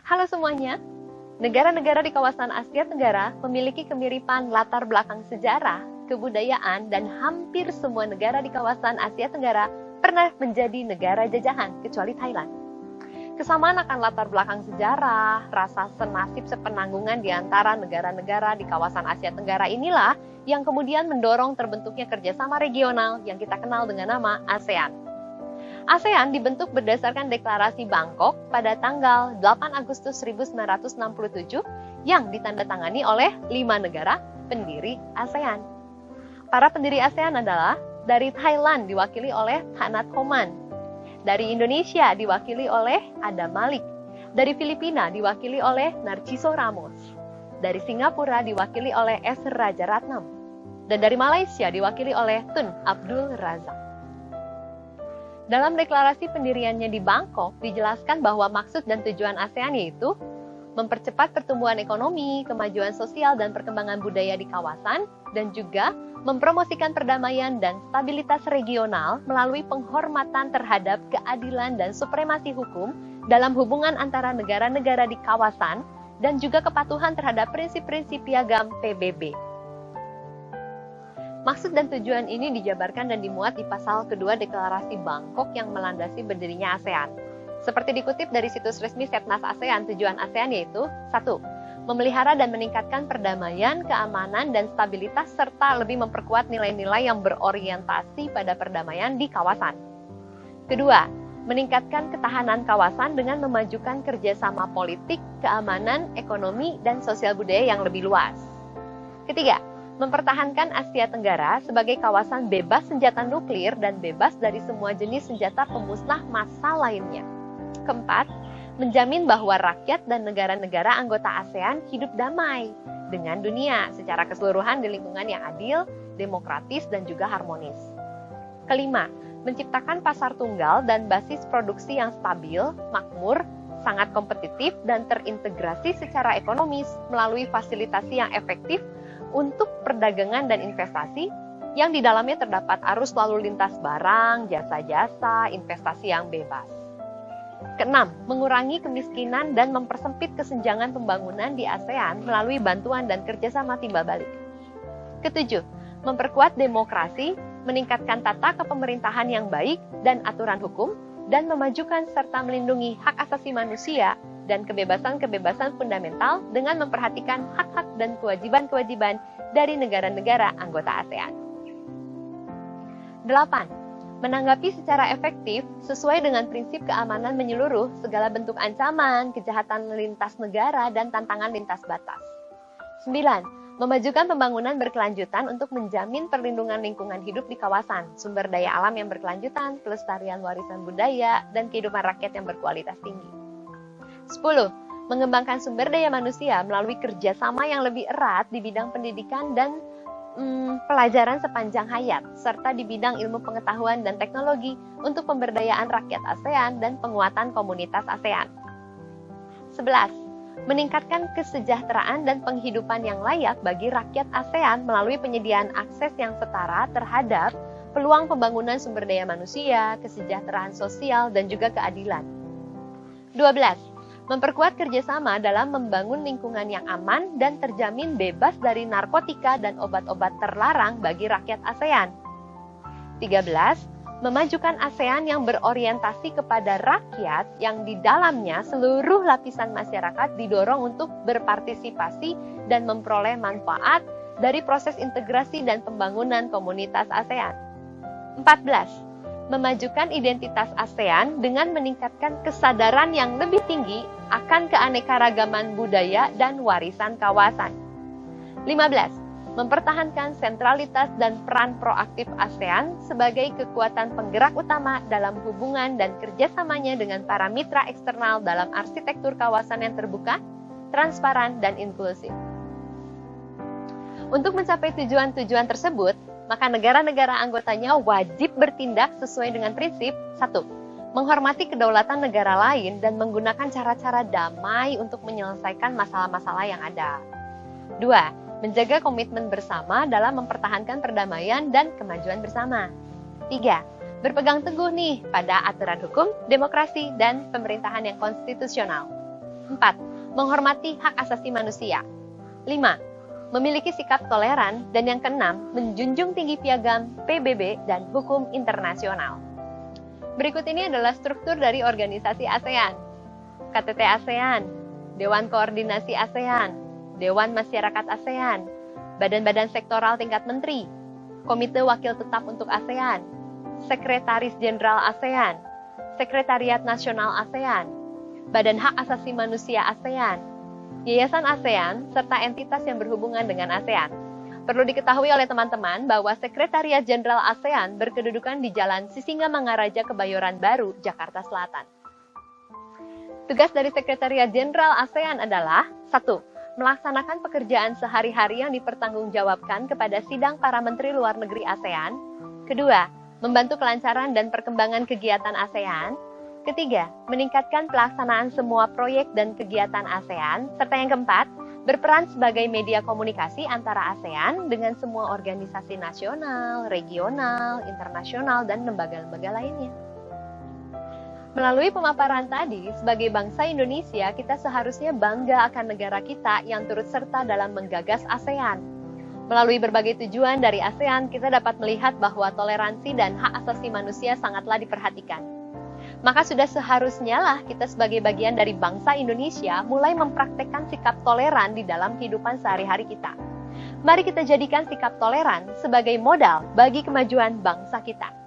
Halo semuanya, negara-negara di kawasan Asia Tenggara memiliki kemiripan latar belakang sejarah, kebudayaan, dan hampir semua negara di kawasan Asia Tenggara pernah menjadi negara jajahan, kecuali Thailand. Kesamaan akan latar belakang sejarah, rasa senasib sepenanggungan di antara negara-negara di kawasan Asia Tenggara inilah yang kemudian mendorong terbentuknya kerjasama regional yang kita kenal dengan nama ASEAN. ASEAN dibentuk berdasarkan Deklarasi Bangkok pada tanggal 8 Agustus 1967 yang ditandatangani oleh 5 negara pendiri ASEAN. Para pendiri ASEAN adalah dari Thailand diwakili oleh Thanat Khoman, dari Indonesia diwakili oleh Adam Malik, dari Filipina diwakili oleh Narciso Ramos, dari Singapura diwakili oleh S. Rajaratnam, dan dari Malaysia diwakili oleh Tun Abdul Razak. Dalam deklarasi pendiriannya di Bangkok, dijelaskan bahwa maksud dan tujuan ASEAN yaitu mempercepat pertumbuhan ekonomi, kemajuan sosial, dan perkembangan budaya di kawasan, dan juga mempromosikan perdamaian dan stabilitas regional melalui penghormatan terhadap keadilan dan supremasi hukum dalam hubungan antara negara-negara di kawasan, dan juga kepatuhan terhadap prinsip-prinsip piagam PBB. Maksud dan tujuan ini dijabarkan dan dimuat di pasal kedua Deklarasi Bangkok yang melandasi berdirinya ASEAN. Seperti dikutip dari situs resmi Setnas ASEAN, tujuan ASEAN yaitu 1. Memelihara dan meningkatkan perdamaian, keamanan, dan stabilitas serta lebih memperkuat nilai-nilai yang berorientasi pada perdamaian di kawasan. Kedua, meningkatkan ketahanan kawasan dengan memajukan kerjasama politik, keamanan, ekonomi, dan sosial budaya yang lebih luas. Ketiga, mempertahankan Asia Tenggara sebagai kawasan bebas senjata nuklir dan bebas dari semua jenis senjata pemusnah massal lainnya. Keempat, menjamin bahwa rakyat dan negara-negara anggota ASEAN hidup damai dengan dunia secara keseluruhan di lingkungan yang adil, demokratis, dan juga harmonis. Kelima, menciptakan pasar tunggal dan basis produksi yang stabil, makmur, sangat kompetitif, dan terintegrasi secara ekonomis melalui fasilitasi yang efektif untuk perdagangan dan investasi yang di dalamnya terdapat arus lalu lintas barang, jasa-jasa, investasi yang bebas. Keenam, mengurangi kemiskinan dan mempersempit kesenjangan pembangunan di ASEAN melalui bantuan dan kerjasama timbal balik. Ketujuh, memperkuat demokrasi, meningkatkan tata kepemerintahan yang baik dan aturan hukum, dan memajukan serta melindungi hak asasi manusia dan kebebasan-kebebasan fundamental dengan memperhatikan hak-hak dan kewajiban-kewajiban dari negara-negara anggota ASEAN. 8. Menanggapi secara efektif sesuai dengan prinsip keamanan menyeluruh segala bentuk ancaman, kejahatan lintas negara, dan tantangan lintas batas. 9. Memajukan pembangunan berkelanjutan untuk menjamin perlindungan lingkungan hidup di kawasan, sumber daya alam yang berkelanjutan, pelestarian warisan budaya, dan kehidupan rakyat yang berkualitas tinggi. 10. Mengembangkan sumber daya manusia melalui kerjasama yang lebih erat di bidang pendidikan dan pelajaran sepanjang hayat, serta di bidang ilmu pengetahuan dan teknologi untuk pemberdayaan rakyat ASEAN dan penguatan komunitas ASEAN. 11. Meningkatkan kesejahteraan dan penghidupan yang layak bagi rakyat ASEAN melalui penyediaan akses yang setara terhadap peluang pembangunan sumber daya manusia, kesejahteraan sosial, dan juga keadilan. 12. Memperkuat kerjasama dalam membangun lingkungan yang aman dan terjamin bebas dari narkotika dan obat-obat terlarang bagi rakyat ASEAN. 13. Memajukan ASEAN yang berorientasi kepada rakyat yang di dalamnya seluruh lapisan masyarakat didorong untuk berpartisipasi dan memperoleh manfaat dari proses integrasi dan pembangunan komunitas ASEAN. 14. Memajukan identitas ASEAN dengan meningkatkan kesadaran yang lebih tinggi akan keanekaragaman budaya dan warisan kawasan. 15. Mempertahankan sentralitas dan peran proaktif ASEAN sebagai kekuatan penggerak utama dalam hubungan dan kerjasamanya dengan para mitra eksternal dalam arsitektur kawasan yang terbuka, transparan, dan inklusif. Untuk mencapai tujuan-tujuan tersebut, maka negara-negara anggotanya wajib bertindak sesuai dengan prinsip 1. Menghormati kedaulatan negara lain dan menggunakan cara-cara damai untuk menyelesaikan masalah-masalah yang ada. 2. Menjaga komitmen bersama dalam mempertahankan perdamaian dan kemajuan bersama. 3. Berpegang teguh pada aturan hukum, demokrasi, dan pemerintahan yang konstitusional. 4. Menghormati hak asasi manusia. 5. Memiliki sikap toleran. Dan yang keenam, menjunjung tinggi piagam PBB dan hukum internasional. Berikut ini adalah struktur dari organisasi ASEAN. KTT ASEAN, Dewan Koordinasi ASEAN, Dewan Masyarakat ASEAN, Badan-badan sektoral tingkat menteri, Komite Wakil Tetap untuk ASEAN, Sekretaris Jenderal ASEAN, Sekretariat Nasional ASEAN, Badan Hak Asasi Manusia ASEAN, Yayasan ASEAN, serta entitas yang berhubungan dengan ASEAN. Perlu diketahui oleh teman-teman bahwa Sekretariat Jenderal ASEAN berkedudukan di Jalan Sisingamangaraja, Kebayoran Baru, Jakarta Selatan. Tugas dari Sekretariat Jenderal ASEAN adalah 1. Melaksanakan pekerjaan sehari-hari yang dipertanggungjawabkan kepada sidang para Menteri Luar Negeri ASEAN. Kedua, membantu kelancaran dan perkembangan kegiatan ASEAN. Ketiga, meningkatkan pelaksanaan semua proyek dan kegiatan ASEAN. Serta yang keempat, berperan sebagai media komunikasi antara ASEAN dengan semua organisasi nasional, regional, internasional, dan lembaga-lembaga lainnya. Melalui pemaparan tadi, sebagai bangsa Indonesia, kita seharusnya bangga akan negara kita yang turut serta dalam menggagas ASEAN. Melalui berbagai tujuan dari ASEAN, kita dapat melihat bahwa toleransi dan hak asasi manusia sangatlah diperhatikan. Maka sudah seharusnya lah kita sebagai bagian dari bangsa Indonesia mulai mempraktekkan sikap toleran di dalam kehidupan sehari-hari kita. Mari kita jadikan sikap toleran sebagai modal bagi kemajuan bangsa kita.